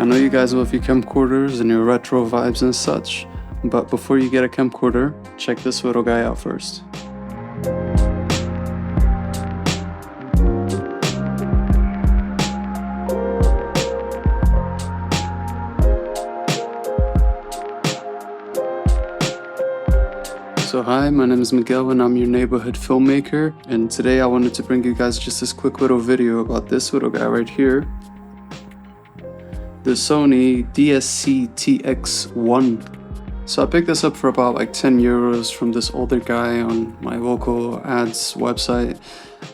I know you guys love your camcorders and your retro vibes and such, but before you get a camcorder, check this little guy out first. So hi, my name is Miguel and I'm your neighborhood filmmaker, and today I wanted to bring you guys just this quick little video about this little guy right here. The Sony DSC-TX1. So I picked this up for about like 10 euros from this older guy on my local ads website,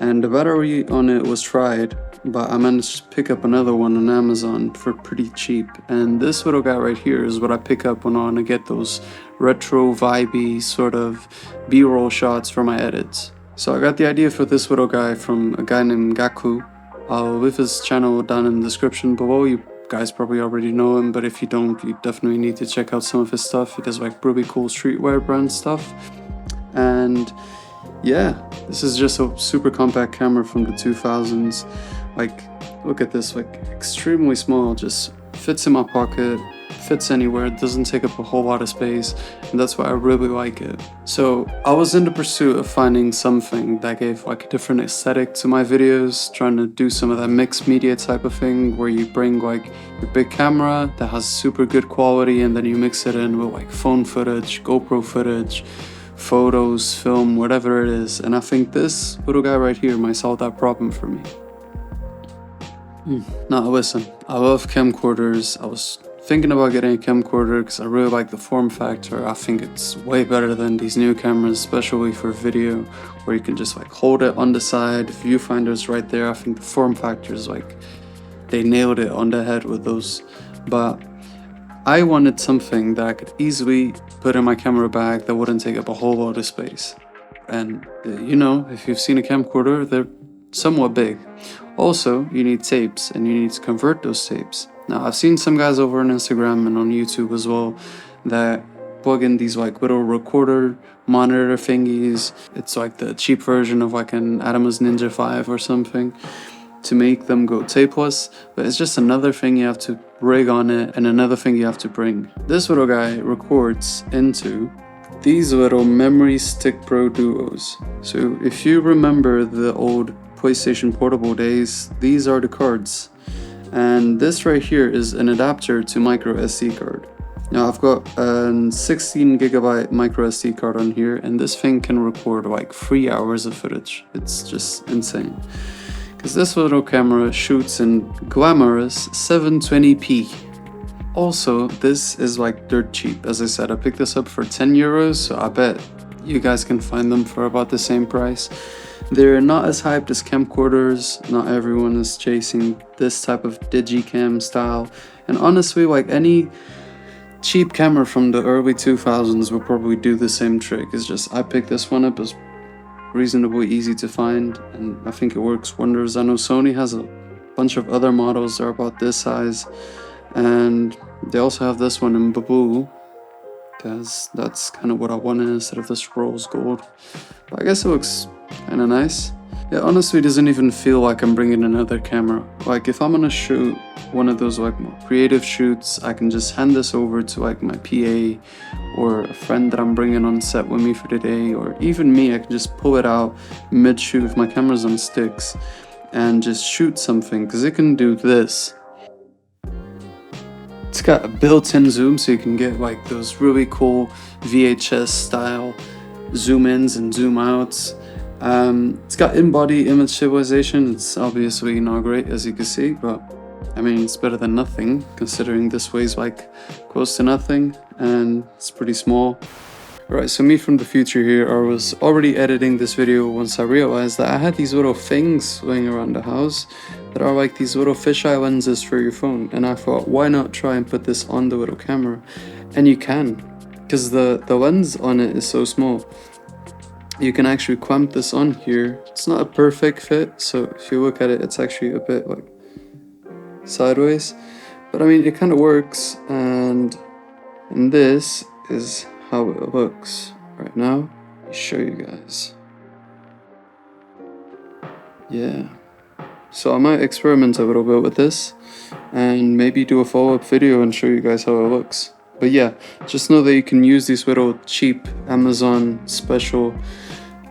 and the battery on it was fried, but I managed to pick up another one on Amazon for pretty cheap. And this little guy right here is what I pick up when I want to get those retro vibey sort of b-roll shots for my edits. So I got the idea for this little guy from a guy named Gaku. I'll leave his channel down in the description below. You guys probably already know him, but if you don't, you definitely need to check out some of his stuff. He does like really cool streetwear brand stuff. And yeah, this is just a super compact camera from the 2000s. Like, look at this, like extremely small, just fits in my pocket, fits anywhere, doesn't take up a whole lot of space, and that's why I really like it. So I was in the pursuit of finding something that gave like a different aesthetic to my videos, trying to do some of that mixed media type of thing where you bring like your big camera that has super good quality and then you mix it in with like phone footage, GoPro footage, photos, film, whatever it is. And I think this little guy right here might solve that problem for me. Now listen, I love camcorders. I was thinking about getting a camcorder because I really like the form factor. I think it's way better than these new cameras, especially for video, where you can just like hold it on the side, viewfinder's right there. I think the form factor is like, they nailed it on the head with those. But I wanted something that I could easily put in my camera bag that wouldn't take up a whole lot of space. And you know, if you've seen a camcorder, they're somewhat big. Also, you need tapes and you need to convert those tapes. Now, I've seen some guys over on Instagram and on YouTube as well that plug in these like little recorder monitor thingies. It's like the cheap version of like an Atomos Ninja 5 or something to make them go tapeless, but it's just another thing you have to rig on it and another thing you have to bring. This little guy records into these little Memory Stick Pro Duos. So if you remember the old PlayStation Portable days, these are the cards. And this right here is an adapter to micro SD card. Now I've got a 16 gigabyte micro SD card on here, and this thing can record like 3 hours of footage. It's just insane. Because this little camera shoots in glamorous 720p. Also, this is like dirt cheap. As I said, I picked this up for 10 euros, so I bet you guys can find them for about the same price. They're not as hyped as camcorders. Not everyone is chasing this type of digicam style. And honestly, like any cheap camera from the early 2000s will probably do the same trick. It's just I picked this one up. It's reasonably easy to find, and I think it works wonders. I know Sony has a bunch of other models that are about this size, and they also have this one in Babu, because that's kind of what I wanted instead of this rose gold. But I guess it looks kind of nice. It honestly doesn't even feel like I'm bringing another camera. Like if I'm gonna shoot one of those like more creative shoots, I can just hand this over to like my PA or a friend that I'm bringing on set with me for the day, or even me. I can just pull it out mid-shoot if my camera's on sticks and just shoot something, because it can do this. It's got a built-in zoom, so you can get like those really cool VHS style zoom ins and zoom outs. It's got in-body image stabilization. It's obviously not great, as you can see, but I mean, it's better than nothing, considering this weighs like close to nothing and it's pretty small. Alright, so me from the future here, I was already editing this video once I realized that I had these little things laying around the house that are like these little fisheye lenses for your phone, and I thought, why not try and put this on the little camera? And you can, because the lens on it is so small. You can actually clamp this on here. It's not a perfect fit, so if you look at it, it's actually a bit like sideways, but I mean, it kind of works. And this is how it looks right now. Let me show you guys. Yeah, so I might experiment a little bit with this and maybe do a follow-up video and show you guys how it looks. But yeah, just know that you can use these little cheap Amazon special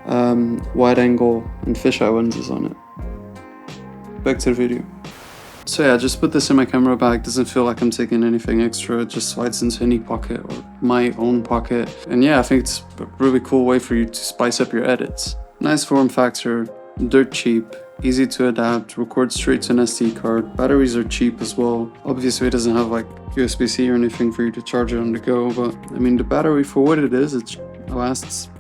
wide angle and fisheye lenses on it. Back to the video. So yeah, I just put this in my camera bag. Doesn't feel like I'm taking anything extra. It just slides into any pocket or my own pocket. And yeah, I think it's a really cool way for you to spice up your edits. Nice form factor, dirt cheap, easy to adapt, records straight to an SD card. Batteries are cheap as well. Obviously it doesn't have like USB-C or anything for you to charge it on the go, but I mean the battery for what it is, it lasts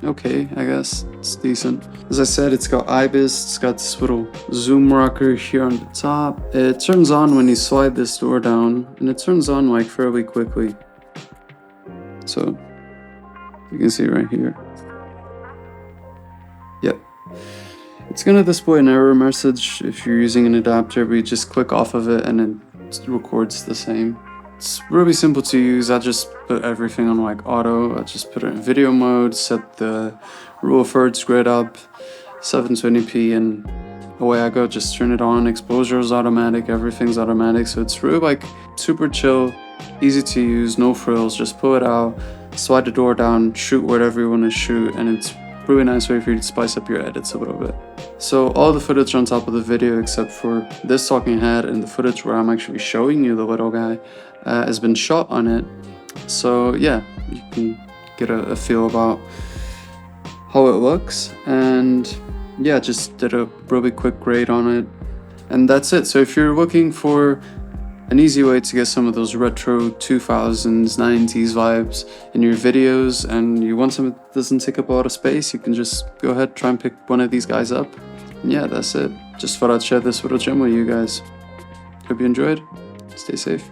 okay, I guess. It's decent. As I said, it's got IBIS, it's got this little zoom rocker here on the top. It turns on when you slide this door down, and it turns on like fairly quickly. So, you can see right here. Yep. It's gonna display an error message if you're using an adapter, but you just click off of it and it records the same. It's really simple to use. I just put everything on like auto. I just put it in video mode, set the rule of thirds grid up, 720p, and away I go. Just turn it on. Exposure is automatic. Everything's automatic. So it's really like super chill, easy to use, no frills. Just pull it out, slide the door down, shoot whatever you want to shoot, and it's really nice way for you to spice up your edits a little bit. So all the footage on top of the video, except for this talking head and the footage where I'm actually showing you the little guy, has been shot on it. So yeah, you can get a feel about how it looks. And yeah, just did a really quick grade on it. And that's it. So if you're looking for an easy way to get some of those retro 2000s, 90s vibes in your videos, and you want something that doesn't take up a lot of space, you can just go ahead, try and pick one of these guys up. And yeah, that's it. Just thought I'd share this little gem with you guys. Hope you enjoyed. Stay safe.